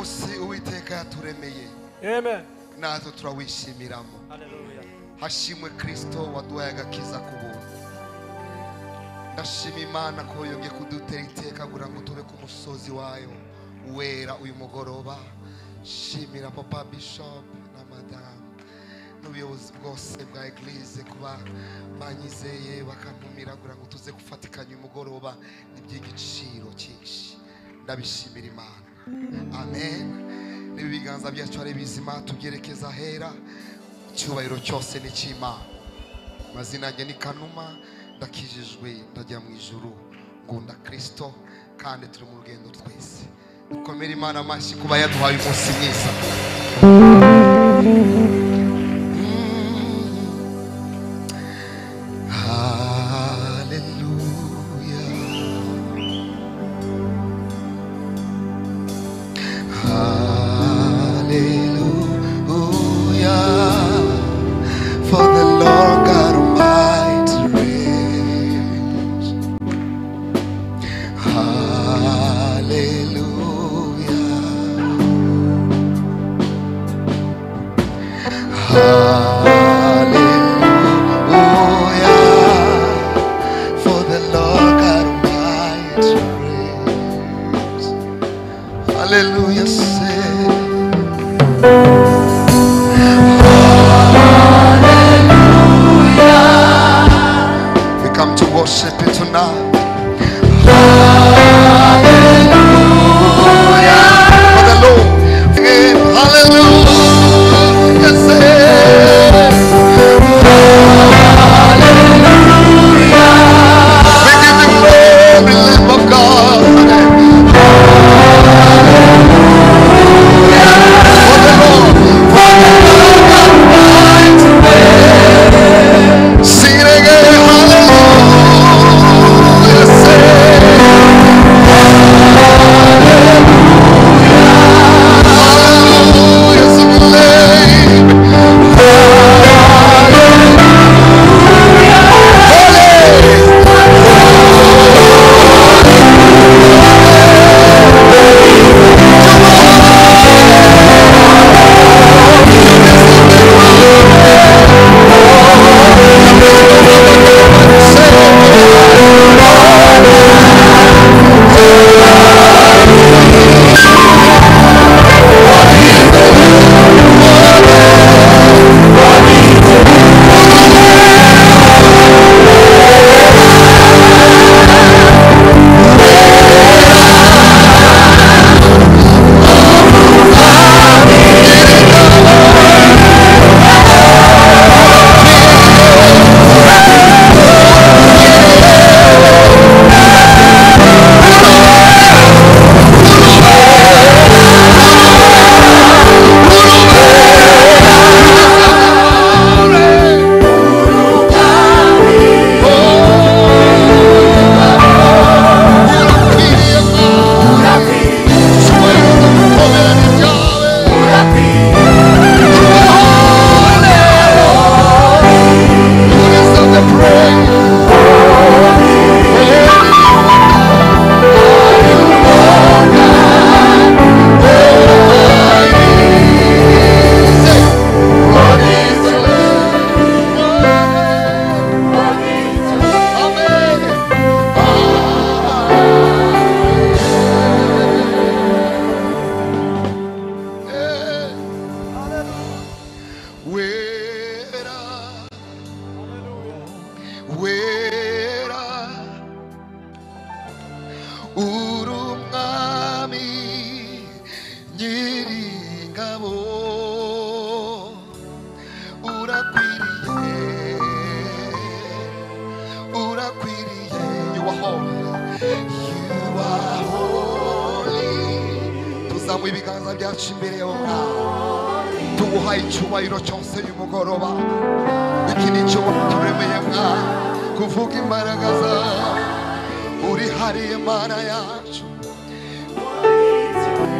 munsi Uwiteka yaturemeye. Amen. Natwe turawishimiramo. Hallelujah. Hashimwe Kristo waduhaye agakiza ku buntu. Ndashima Imana ko yongeye kudutera iteka kugira ngo tube ku musozi wayo wera uyu mugoroba. Shimira Papa Bishop na Madame n'ubuyobozi bwose bwa Eglise kuba banyizeye bakantumira kugira ngo tuze gufatikanya uyu mugoroba n'iby'igiciro cyinshi. Ndabishimira Imana. Amen. Niba ibiganza byacu ari bizima tubyerekeza hera, icyubahiro cyose ni cy'Imana. Amazina yanjye ni Kanuma, ndakijijwe ndajya mu ijuru, ngunda Kristo kandi turi mu rugendo twese. Dukomere Imana amashyi kuba yaduhaye umunsi mwiza.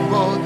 Glory,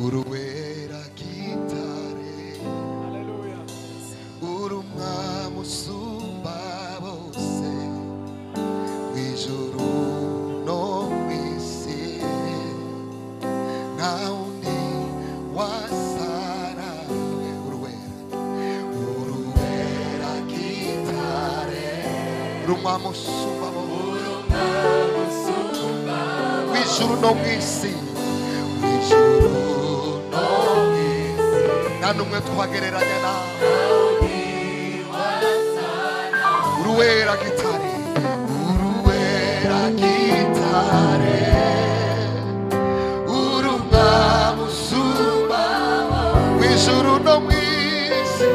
uruwera gitare urumwami usumba bose w'ijuru no mw'isi nta wundi wasa nawe uruwera gitare urumwami usumba bose w'ijuru no mw'isi nta n'umwe twagereranya nawe uruwera gitare urumwami usumba w'ijuru no mw'isi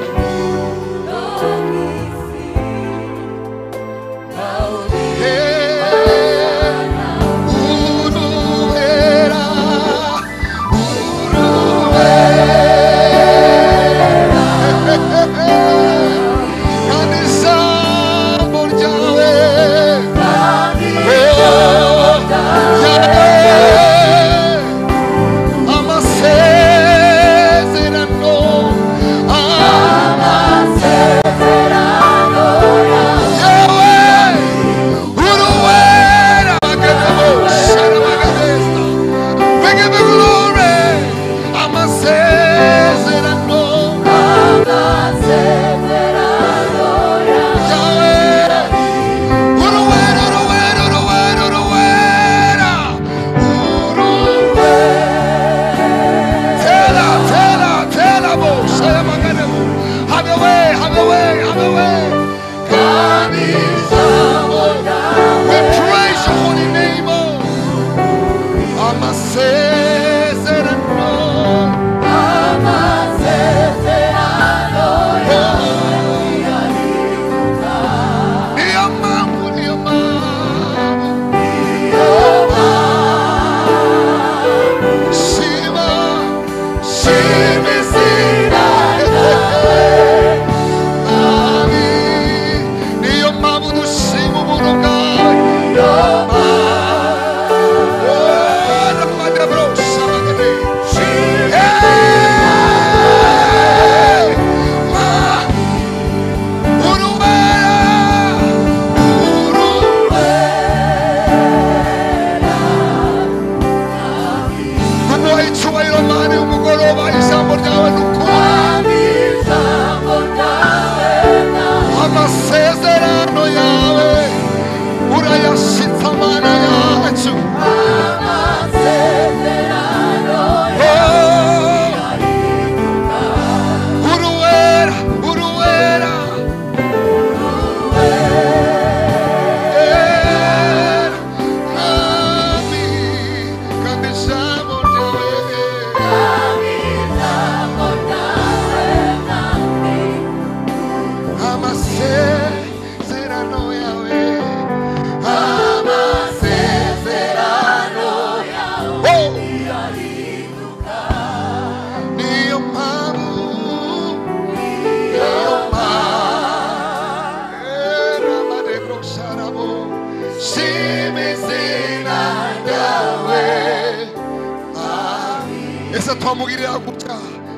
ese twamugirira gutya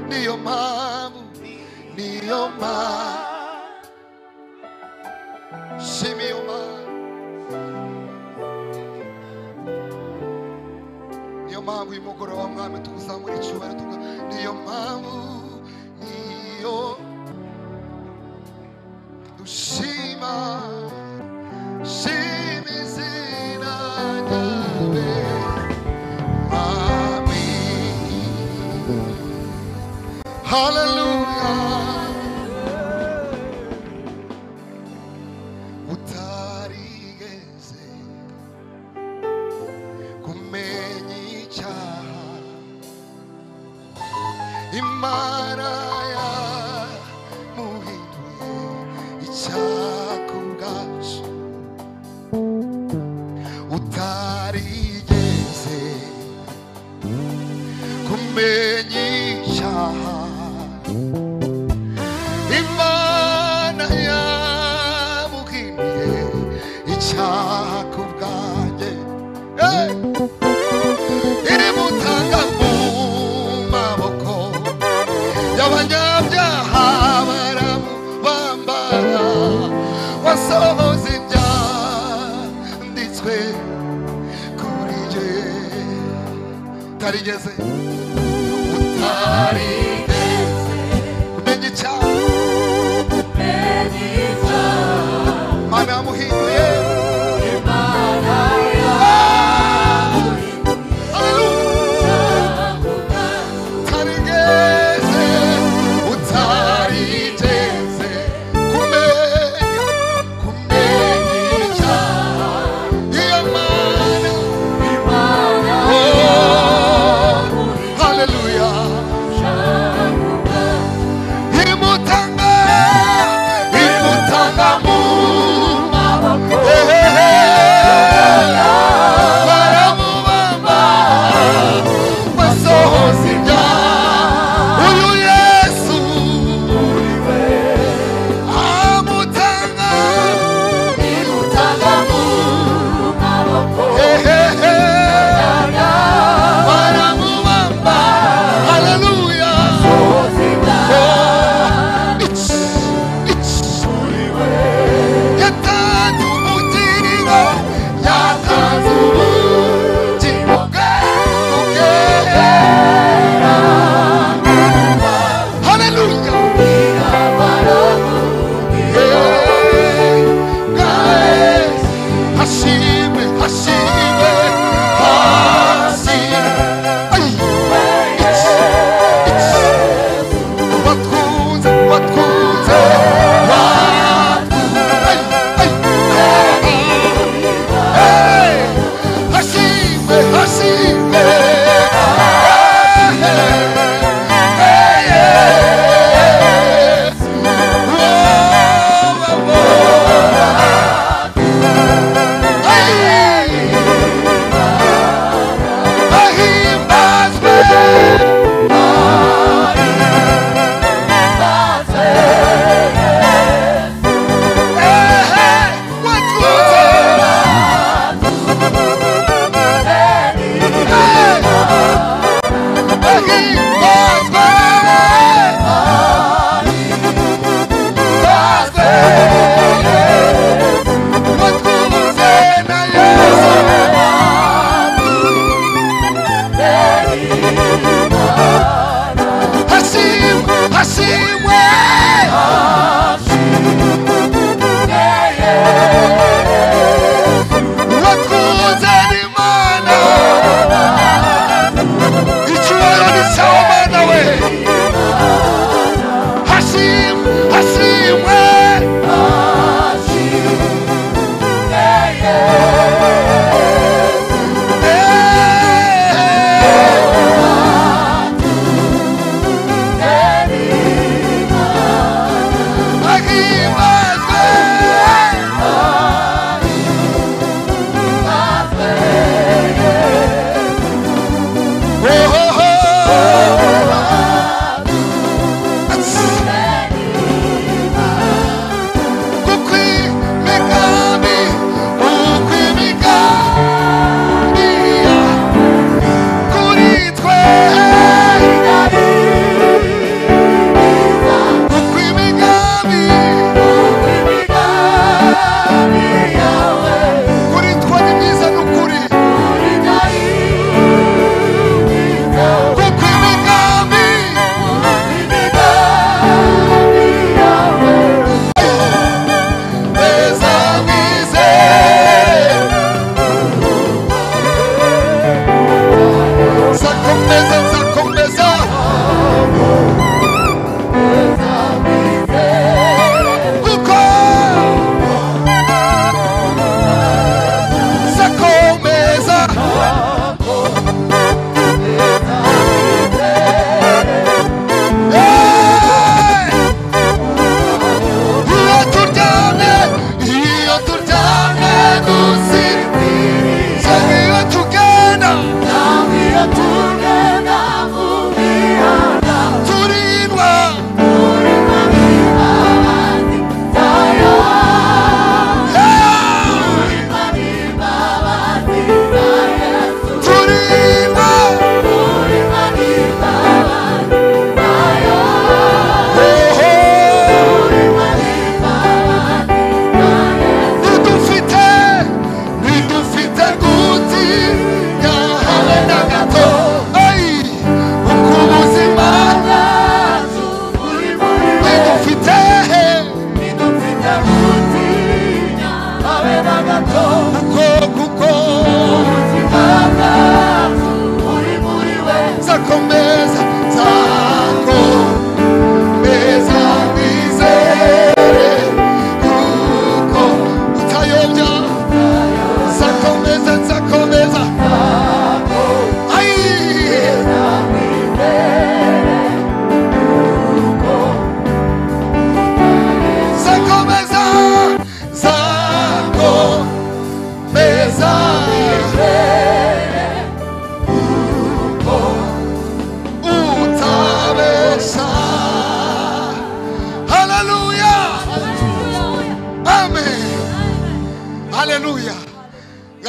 niyo mpamvu shimi yo niyo mpamvu y'umugoroba mwami tukuzamura icyubahiro niyo mpamvu dushima izina ryawe Hallelujah. Utarigeze kumenya icyaha Imana yamuhinduye icyaha ku bwacu utarigeze kumenya icyaha Imana yamuhinduye icyaha ku bwanjye iri mutanga mu abanyabyaha baramubambara wasohoza ibyanditswe kuri jye utarigeze kumenya icyaha Mana yamuhinduye Hallelujah.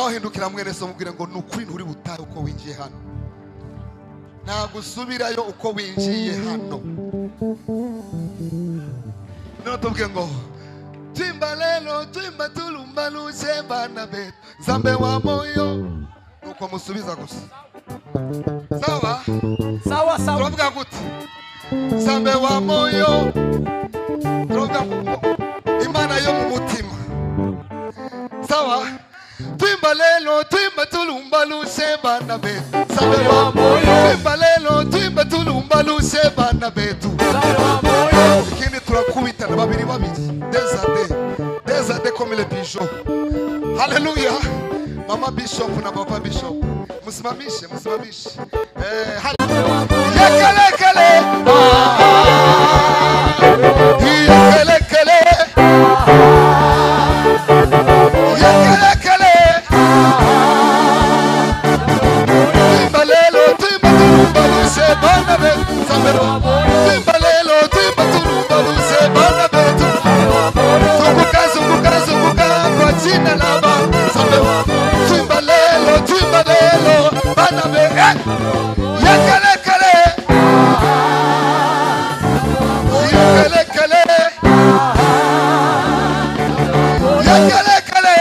ngaho hindukira mwene so mubwire ngo nukuri nturi butahe uko winjiye hano, ntabwo usubirayo uko winjiye hano. None tubwire ngo twimba lelo twimba tulumba luce bana betu zambe wa moyo, nuko musubiza gusa. Sawa sawa sawa, turavuga gute? Zambe wa moyo, turavuga Imana yo mu mutima. Sawa, twimba lelo twimba tulumba luce bana betu zambe wa moyo, twimba lelo twimba tulumba luce bana betu zambe wa moyo. Ikindi turakubitana babiri desade comme les pigeons. Haleluya. Mama Bishop na Papa Bishop musimamishe yakale kale yakale kale yakale kale timbalelo timbatulumba luce bana betu samero timbalelo timbatulumba luce bana betu zunguka kwa jina la Baba samero timbalelo bana betu yakale kale yakale kale yakale kale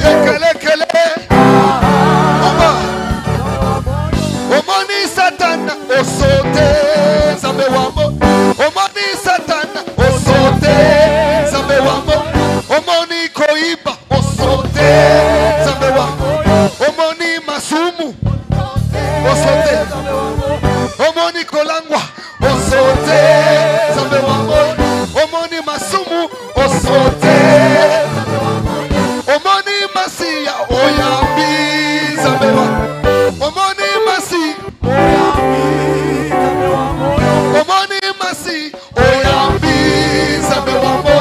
yakale kale omoni satana osote zambe wamo, omoni satana osote zambe wamo, omoni koiba osote zambe wamo, omoni masumu osote, omoni kolangwa osote zambe wamo, omoni masumu osote, omoni masia oyambi zambe wamo, omoni masi omoni masi oyambi zambe wamo,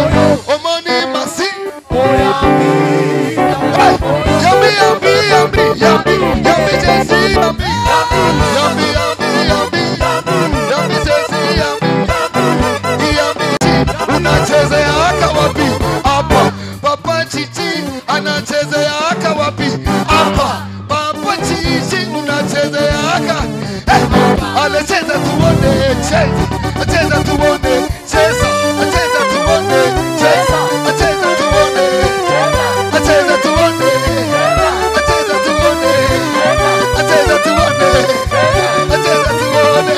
omoni masi oyambi yambi Jesi yambi Jesi yambi unachezea akawapi hapa, Papa Chichi anachezea akawapi hapa, Papa Chichi unachezea aka anacheza tuone cheza, acheza tuone cheza, acheza tuone cheza, acheza tuone acheza tuone acheza tuone acheza tuone acheza tuone.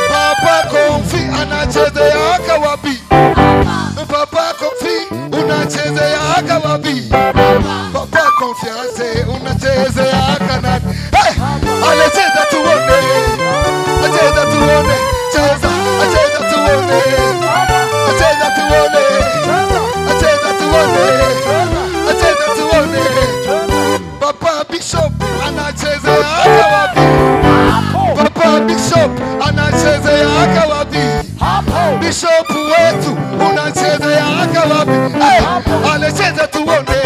Papa Kofi anachezea akawapi, Papa Kofi unachezea akawapi, Papa Confiance unachezea akanani. Anacheza tuone acheza tuone cheza, acheza tuone acheza tuone acheza tuone acheza tuone. Papa Bishop anachezea akawapi, Papa Bishop anachezea akawapi, Bishop wetu unachezea akawapi. Anacheza tuone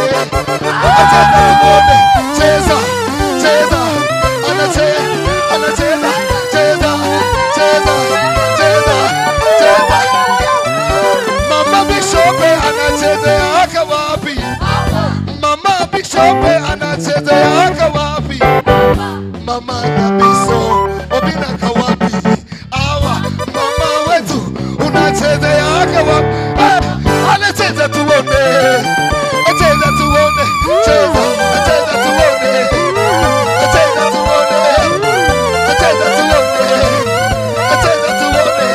acheza tuone cheza cheza anacheza cheza cheza cheza cheza. Mama Bishop anachezea akawapi, Mama Bishop anachezea akawapi, Mama Nabiso obina kawapi awa, mama wetu unachezea akawapi. Anacheza tuone acheza tuone cheza, acheza tuone acheza tuone acheza tuone acheza tuone.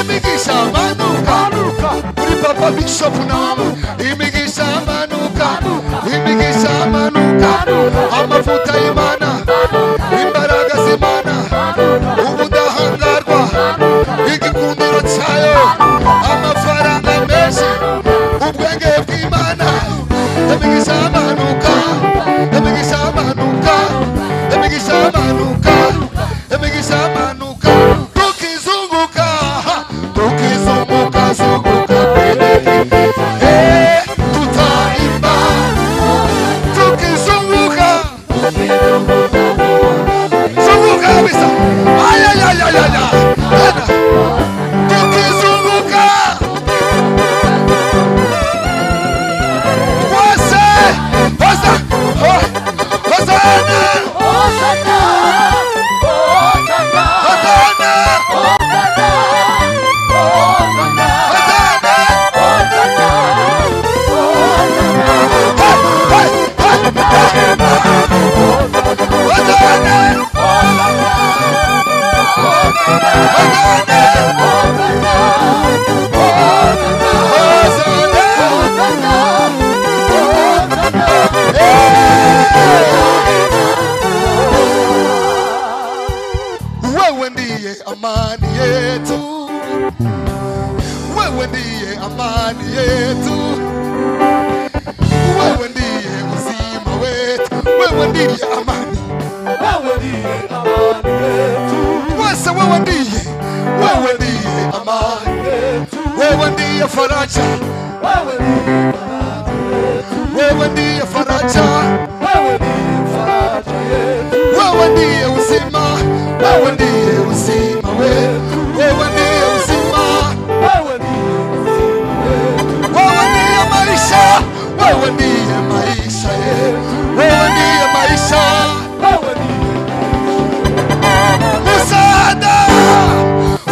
Imigisha manuka uri Papa Bishop na mama, imigisha manuka amafuta y'Imana, imbaraga z'Imana, ubudahangarwa, igikundiro cyayo, amafaranga menshi, ubwenge bw'Imana. Imigisha manuka imigisha manuka imigisha manuka imigisha manuka. Tukizunguka zunguka tutaimba, tukizunguka ndiye amani, wewe ndiye amani yetu. wese wewe ndiye amani Yetu, wewe ndiye faraja, wewe ndiye faraja yetu. wewe ndiye faraja, Wewe ndiye faraja yetu. wewe ndiye uzima, wewe ndiye uzima wetu, wewe ndiye uzima, Wewe ndiye uzima wetu. wewe ndiye maisha, wewe ndiye maisha yetu, wewe ndiye maisha, Wewe ndiye msaada,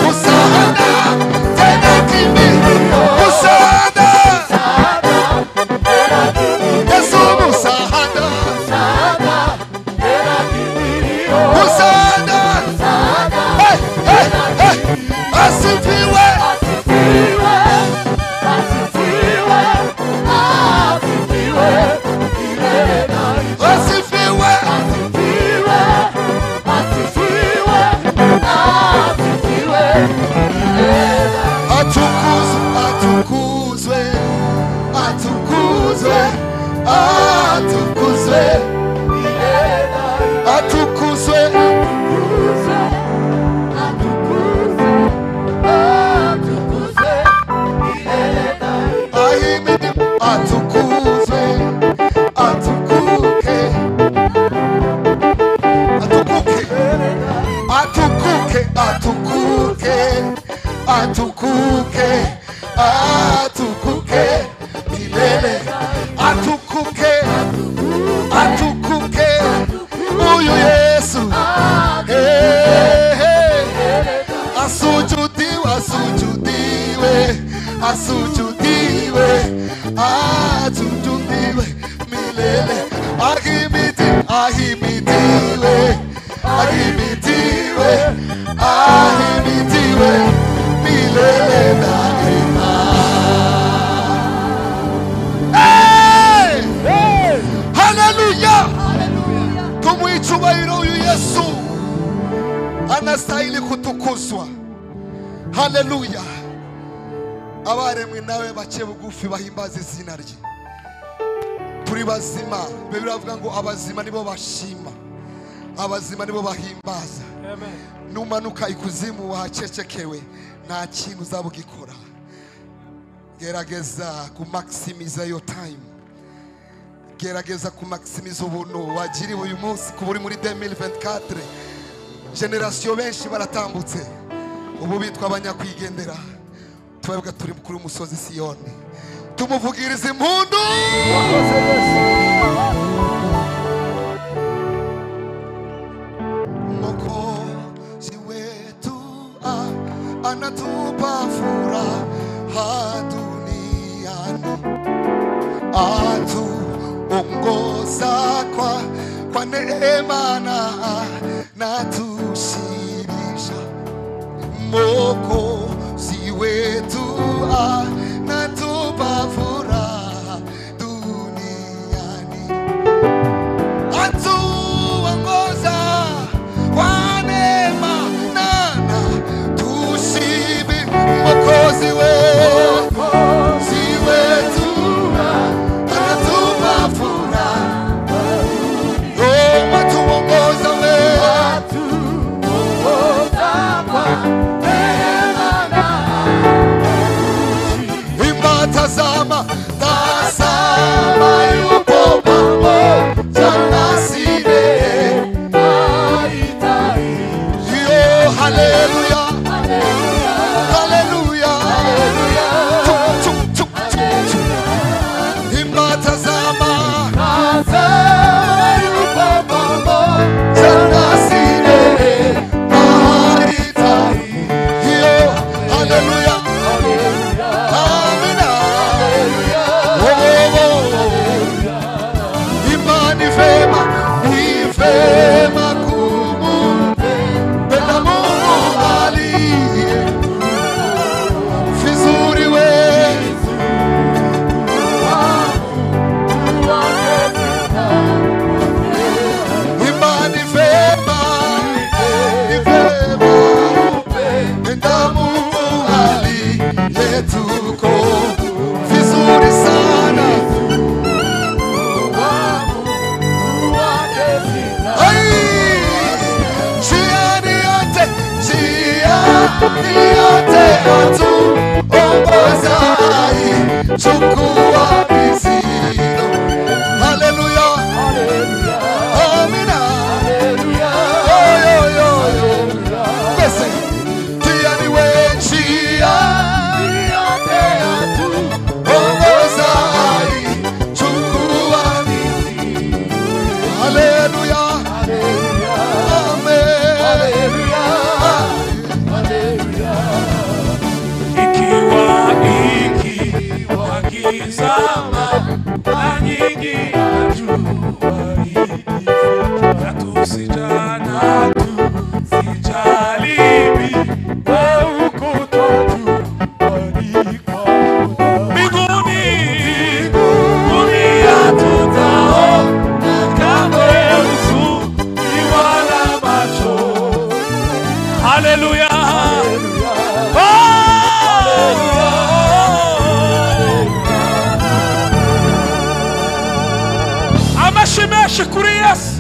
msaada, tena kimbilio, msaada, Yesu msaada, msaada, hey, hey, hey, asifiwe, asifiwe, atukuzwe, atukuzwe, atukuzwe, atukuzwe, atukuzwe, ahimidi, atukuzwe, atukuke, atukuke, atukuke, atukuke, atukuke, atukuke milele, atukuke, atukuke huyu Yesu, asujudiwe, asujudiwe, asujudiwe, asujudiwe milele, ahimidiwe, ahimidiwe, ahimidiwe milele daima. Haleluya! Tumuichubahiro huyu Yesu, anastahili kutukuzwa. Haleluya! Abaremwe nawe bace bugufi bahimbaza izina rye. Turi bazima, Bibiliya ivuga ngo abazima nibo bashima, abazima nibo bahimbaza. Numanuka ikuzimu wahacecekewe, nta kintu uzabugikora. Gerageza kumaximiza your time, gerageza kumaximiza ubuntu wagiriwe uyu munsi kuba uri muri 2024. Generation benshi baratambutse, ubu bitwa abanyakwigendera. Twebwe turi kuri umusozi Siyoni, tumuvugiriza impundu. Mwokozi wetu anatupa furaha duniani, atuongoza kwa neema na tushibisha. Mwokozi wetu anatupa furaha duniani, atuongoza kwa neema na tushibisha. Mwokozi wetu anatupa furaha, oh, atuongoza yote yatuongozaye, chukua mizigo. Haleluya, amina. Mbese tia niwe njia yote yatuongozaye, chukua mizigo. Haleluya, amen. Ikiwa gizama na nyingi najua hili, na tusijana tusijalibi, na huko twatuanika mbinguni hatutaona kamwe huzuni wala machozi. Haleluya. Amashimeshe kuri Yesu.